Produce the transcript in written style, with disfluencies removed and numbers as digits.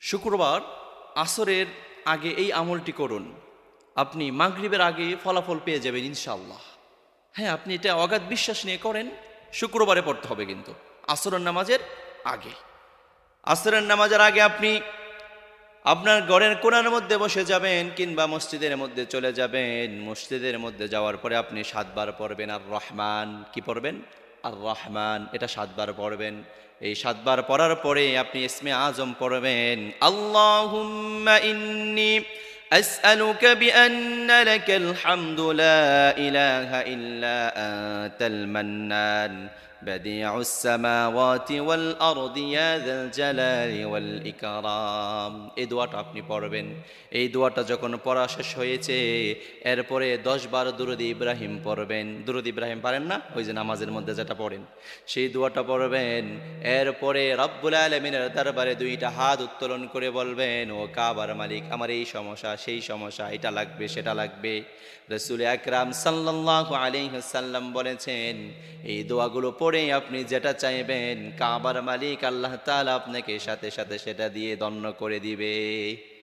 শুক্রবার আসরের আগে এই আমলটি করুন, আপনি মাগরিবের আগে ফলাফল পেয়ে যাবেন ইনশাআল্লাহ। হ্যাঁ, আপনি এটা অগাধ বিশ্বাস নিয়ে করেন। শুক্রবারে পড়তে হবে কিন্তু আসরের নামাজের আগে। আসরের নামাজের আগে আপনি আপনার ঘরের কোণার মধ্যে বসে যাবেন কিংবা মসজিদের মধ্যে চলে যাবেন। মসজিদের মধ্যে যাওয়ার পরে আপনি ৭ বার পড়বেন আর রহমান। কি পড়বেন? আর রহমান, এটা ৭ বার পড়বেন। এই ৭ বার পড়ার পরে আপনি ইসমে আজম পড়বেন, আল্লাহুম্মা ইন্নী আসআলুকা বিআন্না লাকাল হামদু লা ইলাহা ইল্লা আনতাল মান্নান বাদিউস সামাওয়াতি ওয়াল আরদি ইয়া যাল জালালি ওয়াল ইকরাম। এই দোয়াটা আপনি পড়বেন। এই দোয়াটা যখন পড়া শেষ হয়েছে, এরপরে ১০ বার দুরূদ ইব্রাহিম পড়বেন। দুরূদ ইব্রাহিম পারেন না? ওই যে নামাজের মধ্যে যেটা পড়েন, সেই দোয়াটা পড়বেন। এরপরে রব্বুল আলামিনের দরবারে ২টা হাত উত্তোলন করে বলবেন, ও কাবার মালিক, আমার এই সমস্যা সেই সমস্যা, এটা লাগবে সেটা লাগবে। রাসূল আকরাম সাল্লাল্লাহু আলাইহি ওয়াসাল্লাম বলেছেন, এই দোয়াগুলো পড়ে আপনি যেটা চাইবেন কাবার মালিক আল্লাহ তাআলা আপনাকে সাথে সাথে সেটা দিয়ে ধন্য করে দিবে।